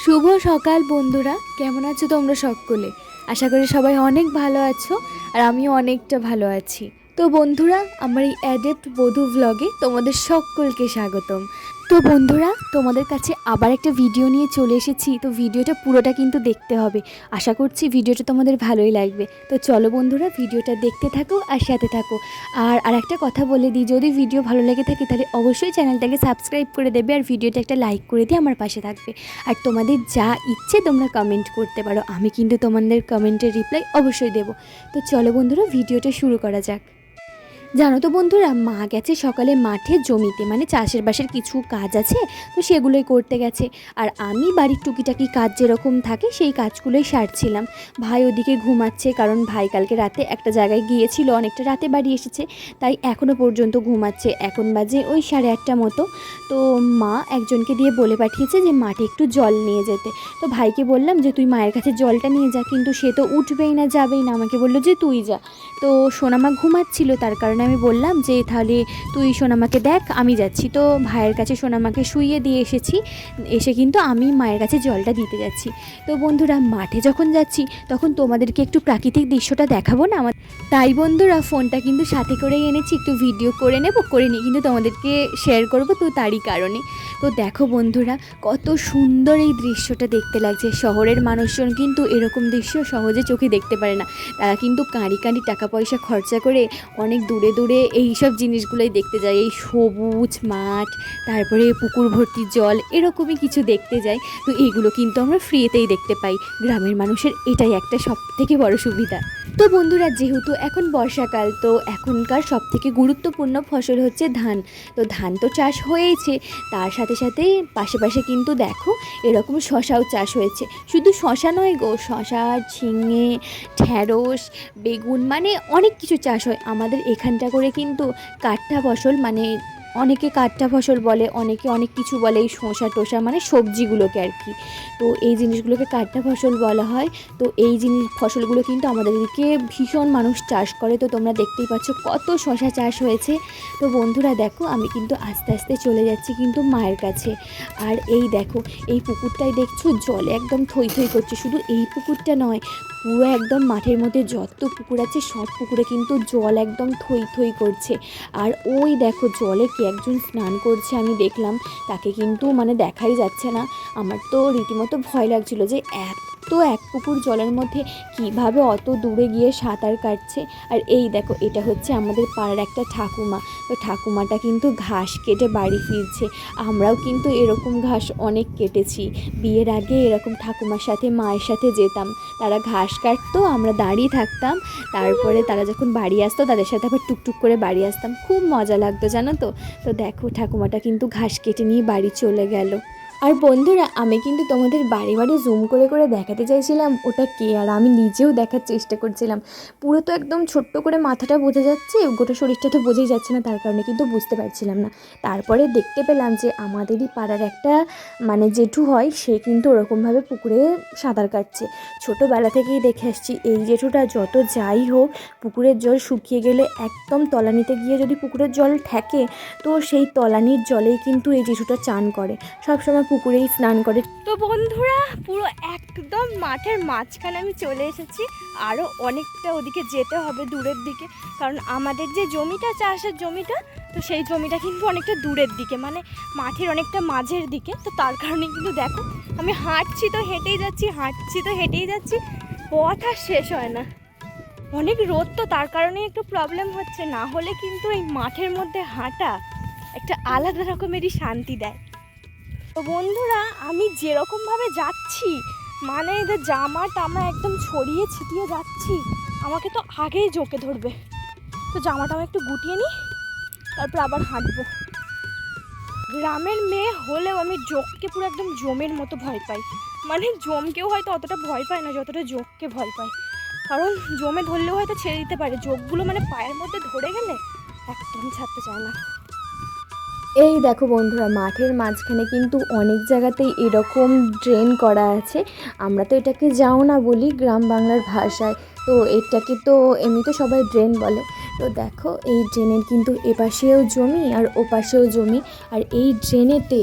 শুভ সকাল বন্ধুরা, কেমন আছো তোমরা সকলে? আশা করি সবাই অনেক ভালো আছো আর আমিও অনেকটা ভালো আছি। তো বন্ধুরা, আমার এই অ্যাডেপ্ট বধূ ভ্লগে তোমাদের সকলকে স্বাগতম। তো বন্ধুরা, তোমাদের কাছে আবার একটা ভিডিও নিয়ে চলে এসেছি। তো ভিডিওটা পুরোটা কিন্তু দেখতে হবে। আশা করছি ভিডিওটা তোমাদের ভালোই লাগবে। তো চলো বন্ধুরা, ভিডিওটা দেখতে থাকো আর সাথে থাকো। আর একটা কথা বলে দিই, যদি ভিডিও ভালো লেগে থাকে তাহলে অবশ্যই চ্যানেলটাকে সাবস্ক্রাইব করে দেবে আর ভিডিওটা একটা লাইক করে দিয়ে আমার পাশে থাকবে। আর তোমাদের যা ইচ্ছে তোমরা কমেন্ট করতে পারো, আমি কিন্তু তোমাদের কমেন্টের রিপ্লাই অবশ্যই দেবো। তো চলো বন্ধুরা, ভিডিওটা শুরু করা যাক। জানো তো বন্ধুরা, মা গেছে সকালে মাঠে জমিতে, মানে চাষের বাসের কিছু কাজ আছে, তো সেগুলোই করতে গেছে। আর আমি বাড়ির টুকিটাকি কাজ যেরকম থাকে সেই কাজগুলোই সারছিলাম। ভাই ওদিকে ঘুমাচ্ছে, কারণ ভাই কালকে রাতে একটা জায়গায় গিয়েছিল, অনেকটা রাতে বাড়ি এসেছে, তাই এখনও পর্যন্ত ঘুমাচ্ছে। এখন বাজে ওই 8:30 মতো। তো মা একজনকে দিয়ে বলে পাঠিয়েছে যে মাঠে একটু জল নিয়ে যেতে। তো ভাইকে বললাম যে তুই মায়ের কাছে জলটা নিয়ে যা, কিন্তু সে তো উঠবেই না, যাবেই না, আমাকে বললো যে তুই যা। তো সোনামা ঘুমাচ্ছিল, তার কারণে আমি বললাম যে তাহলে তুই সোনামাকে দেখ, আমি যাচ্ছি। তো ভাইয়ের কাছে সোনামাকে শুইয়ে দিয়ে এসেছি, এসে কিন্তু আমি মায়ের কাছে জলটা দিতে যাচ্ছি। তো বন্ধুরা, মাঠে যখন যাচ্ছি তখন তোমাদেরকে একটু প্রাকৃতিক দৃশ্যটা দেখাবো না আমার, তাই বন্ধুরা ফোনটা কিন্তু সাথে করেই এনেছি, একটু ভিডিও করে নেব, করে নিই কিন্তু তোমাদেরকে শেয়ার করব, তো তারই কারণে। তো দেখো বন্ধুরা, কত সুন্দর এই দৃশ্যটা দেখতে লাগছে। শহরের মানুষজন কিন্তু এরকম দৃশ্য সহজে চোখে দেখতে পারে না। তারা কিন্তু কাঁড়ি কাঁড়ি টাকা পয়সা খরচা করে অনেক দূরে দূরে এই সব জিনিসগুলোই দেখতে যায়, এই সবুজ মাঠ, তারপরে পুকুর ভর্তি জল, এরকমই কিছু দেখতে যায়। তো এইগুলো কিন্তু আমরা ফ্রিতেই দেখতে পাই। গ্রামের মানুষের এটাই একটা সবথেকে বড় সুবিধা। তো বন্ধুরা, যেহেতু এখন বর্ষাকাল, তো এখনকার সবথেকে গুরুত্বপূর্ণ ফসল হচ্ছে ধান। তো ধান তো চাষ হয়েইছে, তার সাথে সাথে পাশে পাশে কিন্তু দেখো এরকম শশাও চাষ হয়েছে। শুধু শশা নয় গো, শশা, ঝিঙে, ঢ্যাঁড়স, বেগুন, মানে অনেক কিছু চাষ হয় আমাদের এখানটা করে। কিন্তু কাঠটা ফসল, মানে অনেকে কাঠটা ফসল বলে, অনেকে অনেক কিছু বলে, এই শসা টোসা মানে সবজিগুলোকে আর কি। তো এই জিনিসগুলোকে কাঠটা ফসল বলা হয়। তো এই ফসলগুলো কিন্তু আমাদের এদিকে ভীষণ মানুষ চাষ করে। তো তোমরা দেখতেই পাচ্ছ কত শশা চাষ হয়েছে। তো বন্ধুরা দেখো, আমি কিন্তু আস্তে আস্তে চলে যাচ্ছি কিন্তু মায়ের কাছে। আর এই দেখো, এই পুকুরটাই দেখছো জলে একদম থই থই করছে। শুধু এই পুকুরটা নয়, পুরো একদম মাঠের মধ্যে যত পুকুর আছে সব পুকুরে কিন্তু জল একদম থই থই করছে। আর ওই দেখো জলে কে একজন স্নান করছে, আমি দেখলাম, তাকে কিন্তু মানে দেখাই যাচ্ছে না। আমার তো রীতিমতো ভয় লাগছিল যে এক পুকুর জলের মধ্যে কিভাবে অত দূরে গিয়ে সাঁতার কাটছে। আর এই দেখো, এটা হচ্ছে আমাদের পাড়ার একটা ঠাকুমা। তো ঠাকুমাটা কিন্তু ঘাস কেটে বাড়ি ফিরছে। আমরাও কিন্তু এরকম ঘাস অনেক কেটেছি। বিয়ের আগে এরকম ঠাকুমার সাথে মায়ের সাথে যেতাম, তারা ঘাস কাটতো, আমরা দাঁড়িয়ে থাকতাম, তারপরে তারা যখন বাড়ি আসতো তাদের সাথে আবার টুকটুক করে বাড়ি আসতাম, খুব মজা লাগতো জানো তো। তো দেখো, ঠাকুমাটা কিন্তু ঘাস কেটে নিয়ে বাড়ি চলে গেল। আর বন্ধুরা, আমি কিন্তু তোমাদের বাড়ি বাড়ি জুম করে করে দেখাতে চাইছিলাম ওটা কে, আর আমি নিজেও দেখার চেষ্টা করছিলাম। পুরো তো একদম ছোট্ট করে মাথাটা বোঝা যাচ্ছে, গোটা শরীরটা তো বোঝাই যাচ্ছে না, তার কারণে কিন্তু বুঝতে পারছিলাম না। তারপরে দেখতে পেলাম যে আমাদেরই পাড়ার একটা মানে জেঠু হয়, সে কিন্তু ওরকমভাবে পুকুরে সাঁতার কাটছে। ছোটোবেলা থেকেই দেখে আসছি এই জেঠুটা যত যাই হোক, পুকুরের জল শুকিয়ে গেলে একদম তলানিতে গিয়ে যদি পুকুরের জল ঠেকে, তো সেই তলানির জলেই কিন্তু এই জেঠুটা চান করে, সবসময় পুকুরেই স্নান করে। তো বন্ধুরা, পুরো একদম মাঠের মাঝখানে আমি চলে এসেছি। আরও অনেকটা ওদিকে যেতে হবে দূরের দিকে, কারণ আমাদের যে জমিটা, চাষের জমিটা, তো সেই জমিটা কিন্তু অনেকটা দূরের দিকে, মানে মাঠের অনেকটা মাঝের দিকে। তো তার কারণে কিন্তু দেখো, আমি হাঁটছি তো হেঁটেই যাচ্ছি, হাঁটছি তো হেঁটেই যাচ্ছি, পথ আর শেষ হয় না। অনেক রোদ, তো তার কারণে একটু প্রবলেম হচ্ছে, না হলে কিন্তু এই মাঠের মধ্যে হাঁটা একটা আলাদা রকমেরই শান্তি দেয়। তো বন্ধুরা, আমি যেরকমভাবে যাচ্ছি, মানে এদের জামা টামা একদম ছড়িয়ে ছিটিয়ে যাচ্ছি, আমাকে তো আগেই জোকে ধরবে। তো জামাটা আমি একটু গুটিয়ে নিই, তারপর আবার হাঁটবো। গ্রামের মেয়ে হলেও আমি জোককে পুরো একদম জমের মতো ভয় পাই। মানে জমকেও হয়তো অতটা ভয় পায় না যতটা জোককে ভয় পাই, কারণ জমে ধরলেও হয়তো ছেড়ে দিতে পারে, জোকগুলো মানে পায়ের মধ্যে ধরে গেলে একদম ছাড়তে চায় না। এই দেখো বন্ধুরা, মাঠের মাঝখানে কিন্তু অনেক জায়গাতেই এরকম ড্রেন করা আছে। আমরা তো এটাকে যাও না বলি গ্রাম বাংলার ভাষায়, তো এটাকে তো এমনিতে সবাই ড্রেন বলে। তো দেখো, এই ড্রেনের কিন্তু এপাশেও জমি আর ওপাশেও জমি, আর এই ড্রেনেতে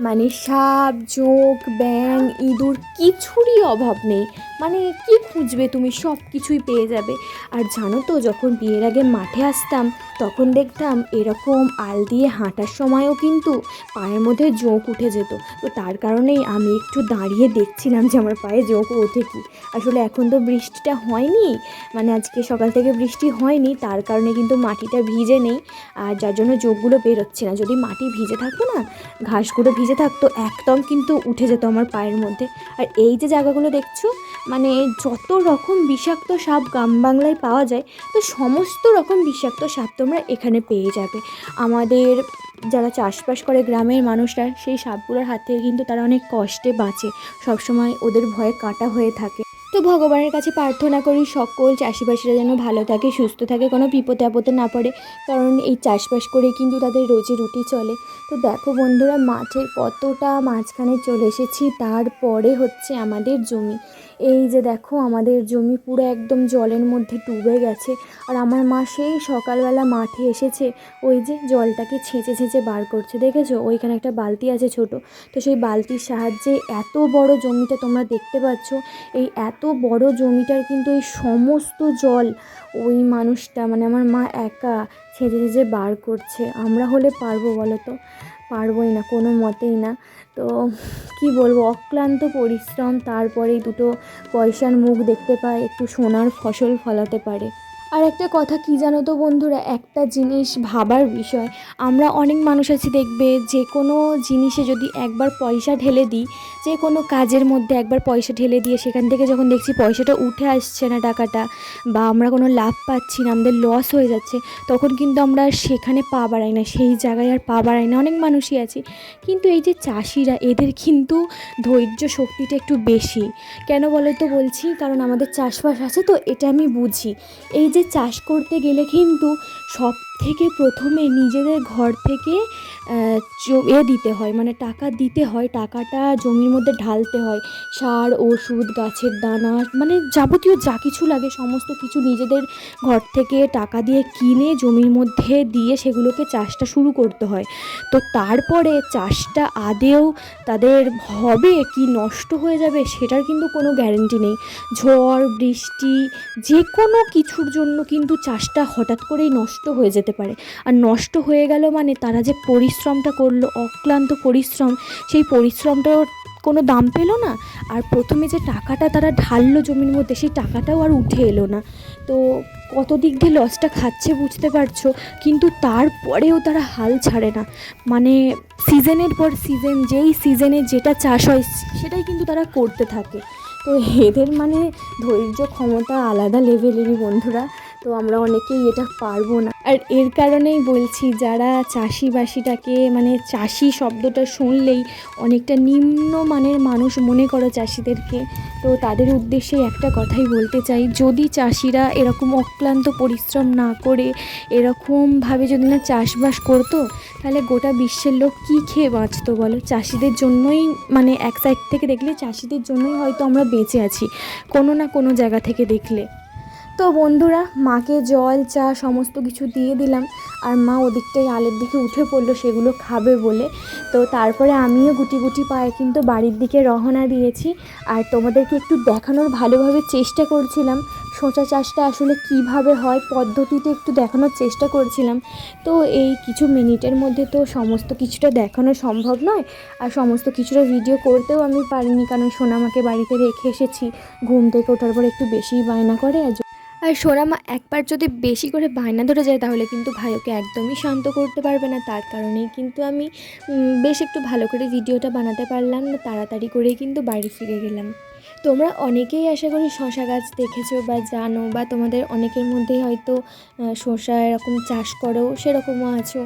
মানে সাপ, জোঁক, ব্যাঙ, ইঁদুর কিছুরই অভাব নেই। মানে কি খুঁজবে তুমি, সব কিছুই পেয়ে যাবে। আর জানো তো, যখন বিয়ের আগে মাঠে আসতাম তখন দেখতাম এরকম আল দিয়ে হাঁটার সময়ও কিন্তু পায়ের মধ্যে জোঁক উঠে যেত। তো তার কারণেই আমি একটু দাঁড়িয়ে দেখছিলাম যে আমার পায়ে জোঁক ওঠে কি। আসলে এখন তো বৃষ্টিটা হয়নি, মানে আজকে সকাল থেকে বৃষ্টি হয়নি, তার কারণে কিন্তু মাটিটা ভিজে নেই, আর যার জন্য জোঁকগুলো বেরোচ্ছে না। যদি মাটি ভিজে থাকতো না, ঘাসগুলো ভিজে থাকতো, একদম কিন্তু উঠে যেত আমার পায়ের মধ্যে। আর এই যে জায়গাগুলো দেখছো, মানে যত রকম বিষাক্ত সাপ গ্রাম বাংলায় পাওয়া যায়, তো সমস্ত রকম বিষাক্ত সাপ তোমরা এখানে পেয়ে যাবে। আমাদের যারা চাষবাস করে গ্রামের মানুষরা, সেই সাপগুলোর হাত থেকে কিন্তু তারা অনেক কষ্টে বাঁচে, সবসময় ওদের ভয়ে কাটা হয়ে থাকে। তো ভগবানের কাছে প্রার্থনা করি সকল চাষিবাসীরা যেন ভালো থাকে, সুস্থ থাকে, কোনো বিপদে আপদে না পড়ে, কারণ এই চাষবাস করে কিন্তু তাদের রোজি রুটি চলে। তো দেখো বন্ধুরা, মাঠের কতটা মাঝখানে চলে এসেছি, তারপরে হচ্ছে আমাদের জমি। এই যে দেখো, আমাদের জমি পুরো একদম জলের মধ্যে ডুবে গেছে। আর আমার মা সেই সকালবেলা মাঠে এসেছে, ওই যে জলটাকে ছেঁচে ছেঁচে বার করছে, দেখেছো? ওইখানে একটা বালতি আছে ছোট, তো সেই বালতির সাহায্যে এত বড় জমিটা তোমরা দেখতে পাচ্ছ, এই এত বড় জমিটার কিন্তু এই সমস্ত জল ওই মানুষটা, মানে আমার মা একা ছেঁচে ছেঁচে বার করছে। আমরা হলে পারবো বলো তো? পারবোই না, কোনো মতেই না। তো কি বলবো, অক্লান্ত পরিশ্রম, তারপরেই দুটো পয়সার মুখ দেখতে পায়, একটু সোনার ফসল ফলাতে পারে। আর একটা কথা কি জানো তো বন্ধুরা, একটা জিনিস ভাবার বিষয়, আমরা অনেক মানুষ আছি দেখবে, যে কোনো জিনিসে যদি একবার পয়সা ঢেলে দিই, যে কোনো কাজের মধ্যে একবার পয়সা ঢেলে দিয়ে সেখান থেকে যখন দেখছি পয়সাটা উঠে আসছে না, টাকাটা, বা আমরা কোনো লাভ পাচ্ছি না, আমাদের লস হয়ে যাচ্ছে, তখন কিন্তু আমরা সেখানে পা বাড়াই না, সেই জায়গায় আর পা বাড়াই না। অনেক মানুষই আছে, কিন্তু এই যে চাষিরা, এদের কিন্তু ধৈর্য শক্তিটা একটু বেশি। কেন বলো তো বলছি, কারণ আমাদের চাষবাস আছে তো, এটা আমি বুঝি। এই যে চাষ করতে গেলে কিন্তু সব থেকে প্রথমে নিজেদের ঘর থেকে দিতে হয়, মানে টাকা দিতে হয়, টাকাটা জমির মধ্যে ঢালতে হয়, সার, ওষুধ, গাছের দানা, মানে যাবতীয় যা কিছু লাগে সমস্ত কিছু নিজেদের ঘর থেকে টাকা দিয়ে কিনে জমির মধ্যে দিয়ে সেগুলোকে চাষটা শুরু করতে হয়। তো তারপরে চাষটা আদেও তাদের হবে কি নষ্ট হয়ে যাবে সেটার কিন্তু কোনো গ্যারেন্টি নেই। ঝড় বৃষ্টি যে কোনো কিছুর জন্য কিন্তু চাষটা হঠাৎ করেই নষ্ট হয়ে যেতে পারে। আর নষ্ট হয়ে গেল মানে তারা যে পরিশ্রমটা করলো, অক্লান্ত পরিশ্রম, সেই পরিশ্রমটাও কোনো দাম পেলো না। আর প্রথমে যে টাকাটা তারা ঢাললো জমির মধ্যে, সেই টাকাটাও আর উঠে এলো না। তো কত দিক দিয়ে লসটা খাচ্ছে বুঝতে পারছো। কিন্তু তারপরেও তারা হাল ছাড়ে না, মানে সিজনের পর সিজন, যেই সিজনে যেটা চাষ হয় সেটাই কিন্তু তারা করতে থাকে। তো এদের মানে ধৈর্য ক্ষমতা আলাদা লেভেলেরই বন্ধুরা। তো আমরা অনেকেই এটা পারবো না। আর এর কারণেই বলছি, যারা চাষিবাসীটাকে, মানে চাষি শব্দটা শুনলেই অনেকটা নিম্নমানের মানুষ মনে করো চাষিদেরকে, তো তাদের উদ্দেশ্যে একটা কথাই বলতে চাই, যদি চাষিরা এরকম অক্লান্ত পরিশ্রম না করে এরকমভাবে যদি না চাষবাস করতো, তাহলে গোটা বিশ্বের লোক কী খেয়ে বাঁচতো বলো? চাষিদের জন্যই, মানে এক সাইড থেকে দেখলে চাষিদের জন্যই হয়তো আমরা বেঁচে আছি, কোনো না কোনো জায়গা থেকে দেখলে। তো বন্ধুরা, মাকে জল চা সমস্ত কিছু দিয়ে দিলাম, আর মা ওদিকটাই আলের দিকে উঠে পড়লো সেগুলো খাবে বলে। তো তারপরে আমিও গুটি গুটি পায়ে কিন্তু বাড়ির দিকে রওনা দিয়েছি। আর তোমাদেরকে একটু দেখানোর ভালোভাবে চেষ্টা করছিলাম শসা চাষটা আসলে কিভাবে হয়, পদ্ধতিতে একটু দেখানোর চেষ্টা করছিলাম। তো এই কিছু মিনিটের মধ্যে তো সমস্ত কিছুটা দেখানো সম্ভব নয়, আর সমস্ত কিছুটা ভিডিও করতেও আমি পারিনি, কারণ সোনামাকে বাড়িতে রেখে এসেছি। ঘুম থেকে ওঠার পর একটু বেশিই বায়না করে, আর সোনামা একবার যদি বেশি করে বায়না ধরে যায় তাহলে কিন্তু ভাই ওকে একদমই শান্ত করতে পারবে না। তার কারণেই কিন্তু আমি বেশ একটু ভালো করে ভিডিওটা বানাতে পারলাম না, তাড়াতাড়ি করেই কিন্তু বাড়ি ফিরে গেলাম। তোমরা অনেকেই আশা করি শসা গাছ দেখেছো বা জানো, বা তোমাদের অনেকের মধ্যেই হয়তো শসা এরকম চাষ করো, সেরকমও আছো।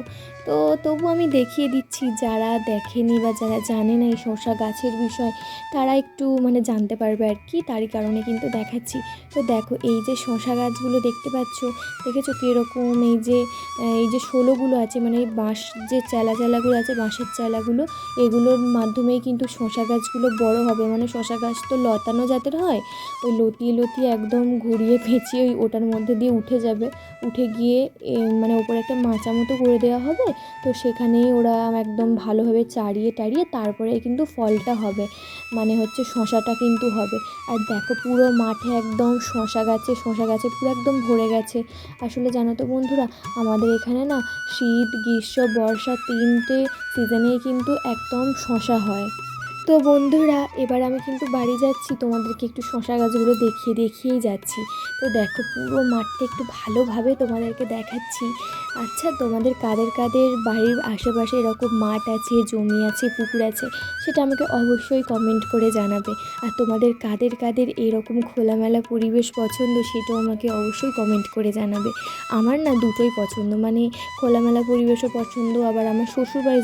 তো তবু আমি দেখিয়ে দিচ্ছি, যারা দেখেনি বা যারা জানে না এই শসা গাছের বিষয়, তারা একটু মানে জানতে পারবে আর কি, তারই কারণে কিন্তু দেখাচ্ছি। তো দেখো, এই যে শসা গাছগুলো দেখতে পাচ্ছ, দেখেছো কীরকম, এই যে ষোলোগুলো আছে, মানে এই বাঁশ যে চালাগুলো আছে, বাঁশের চালাগুলো, এগুলোর মাধ্যমেই কিন্তু শসা গাছগুলো বড় হবে। মানে শসা গাছ তো লতানো জাতের হয়, ওই লতিয়ে লতিয়ে একদম ঘুরিয়ে পেঁচিয়ে ওটার মধ্যে দিয়ে উঠে যাবে, উঠে গিয়ে মানে ওপরে একটা মাচা মতো করে দেওয়া হবে। তো সেখানেই ওরা একদম ভালোভাবে চাড়িয়ে টাড়িয়ে তারপরে কিন্তু ফলটা হবে, মানে হচ্ছে শশাটা কিন্তু হবে। আর দেখো পুরো মাঠে একদম শশা গাছে পুরো একদম ভরে গেছে। আসলে জানো তো বন্ধুরা, আমাদের এখানে না শীত গ্রীষ্ম বর্ষা 3টে সিজনেই কিন্তু একদম শশা হয়। তো বন্ধুরা, এবার আমি কিন্তু বাড়ি যাচ্ছি, তোমাদেরকে একটু শশা গাছগুলো দেখিয়েই যাচ্ছি। তো দেখো পুরো মাঠটা একটু ভালোভাবে তোমাদেরকে দেখাচ্ছি। আচ্ছা, তোমাদের কাদের বাড়ির আশেপাশে এরকম মাঠ আছে, জমি আছে, পুকুর আছে, সেটা আমাকে অবশ্যই কমেন্ট করে জানাবে। আর তোমাদের কাদের এরকম খোলামেলা পরিবেশ পছন্দ, সেটাও আমাকে অবশ্যই কমেন্ট করে জানাবে। আমার না দুটোই পছন্দ, মানে খোলামেলা পরিবেশও পছন্দ, আবার আমার শ্বশুরবাড়ি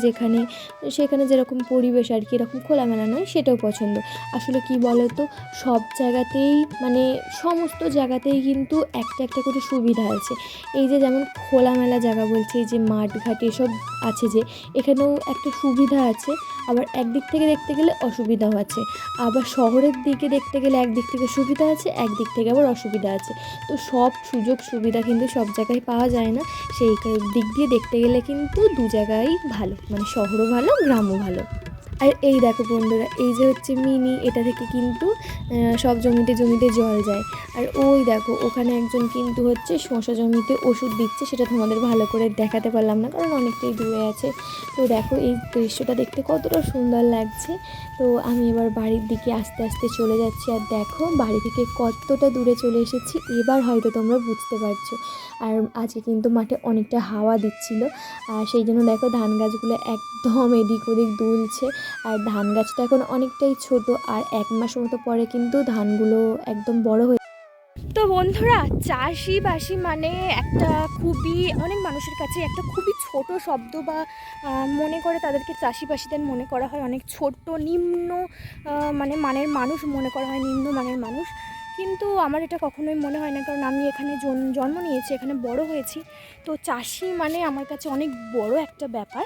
সেখানে যেরকম পরিবেশ আর কি, এরকম খোলামেলা নয়, সেটাও পছন্দ। আসলে কি বলো তো, সব জায়গাতেই মানে সমস্ত জায়গাতেই কিন্তু একটা একটা করে সুবিধা আছে। এই যে যেমন খোলামেলা জায়গা বলছে, এই যে মাঠ ঘাট এসব আছে, যে এখানেও একটা সুবিধা আছে, আবার একদিক থেকে দেখতে গেলে অসুবিধাও আছে। আবার শহরের দিকে দেখতে গেলে একদিক থেকে সুবিধা আছে, একদিক থেকে আবার অসুবিধা আছে। তো সব সুযোগ সুবিধা কিন্তু সব জায়গায় পাওয়া যায় না, সেই দিক দিয়ে দেখতে গেলে কিন্তু দু জায়গায় ভালো, মানে শহরও ভালো গ্রামও ভালো। আর এই দেখো বন্ধুরা, এই যে হচ্ছে মিনি, এটা থেকে কিন্তু সব জমিতে জল যায়। আর ওই দেখো ওখানে একজন কিন্তু হচ্ছে শসা জমিতে ওষুধ দিচ্ছে, সেটা তোমাদের ভালো করে দেখাতে পারলাম না কারণ অনেকটাই দূরে আছে। তো দেখো এই দৃশ্যটা দেখতে কতটা সুন্দর লাগছে। তো আমি এবার বাড়ির দিকে আস্তে আস্তে চলে যাচ্ছি, আর দেখো বাড়ি থেকে কতটা দূরে চলে এসেছি, এবার হয়তো তোমরা বুঝতে পারছো। আর আজকে কিন্তু মাঠে অনেকটা হাওয়া দিচ্ছিল, আর সেই জন্য দেখো ধান গাছগুলো একদম এদিক ওদিক দুলছে। আর ধান গাছটা এখন অনেকটাই ছোট, আর 1 মাস মতো পরে কিন্তু ধানগুলো একদম বড় হয়ে। তো বন্ধুরা, চাষিবাসি মানে একটা খুবই, অনেক মানুষের কাছে একটা খুবই ছোট শব্দ, বা মনে করে তাদেরকে, চাষিবাসীদের মনে করা হয় অনেক ছোট, নিম্ন মানে মানের মানুষ মনে করা হয়, নিম্ন মানের মানুষ। কিন্তু আমার এটা কখনোই মনে হয় না, কারণ আমি এখানে জন্ম নিয়েছি, এখানে বড় হয়েছি। তো চাষি মানে আমার কাছে অনেক বড় একটা ব্যাপার।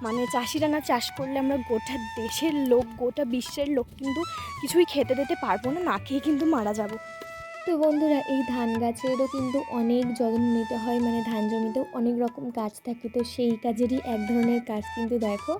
মানে চাষিরা না চাষ করলে আমরা গোটা দেশের লোক, গোটা বিশ্বের লোক কিন্তু কিছুই খেতে দিতে পারবো না, না খেয়ে কিন্তু মারা যাব। তো বন্ধুরা, এই ধান গাছেরও কিন্তু অনেক যত্ন নিতে হয়, মানে ধান জমিতেও অনেক রকম কাজ থাকে। তো সেই কাজেরই এক ধরনের কাজ কিন্তু দেখো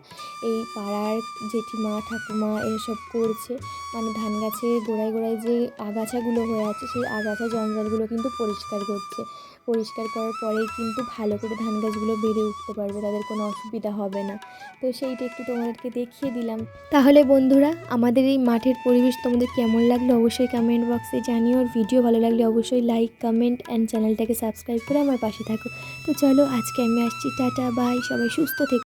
এই পাড়ার জেঠিমা ঠাকুমা এসব করছে, মানে ধান গাছের গোড়ায় যে আগাছাগুলো হয়ে আছে, সেই আগাছা জঞ্জালগুলো কিন্তু পরিষ্কার করছে। পরিষ্কার করার পরেই কিন্তু ভালো করে ধান গাছগুলো বেড়ে উঠতে পারবে, তাদের কোনো অসুবিধা হবে না। তো সেইটা একটু তোমাদেরকে দেখিয়ে দিলাম। তাহলে বন্ধুরা, আমাদের এই মাঠের পরিবেশ তোমাদের কেমন লাগলো অবশ্যই কমেন্ট বক্সে জানিও। আর ভিডিও ভালো লাগলে অবশ্যই লাইক কমেন্ট অ্যান্ড চ্যানেলটাকে সাবস্ক্রাইব করে আমার পাশে থাকো। তো চলো, আজকে আমি আসছি, টাটা বাই, সবাই সুস্থ থেকো।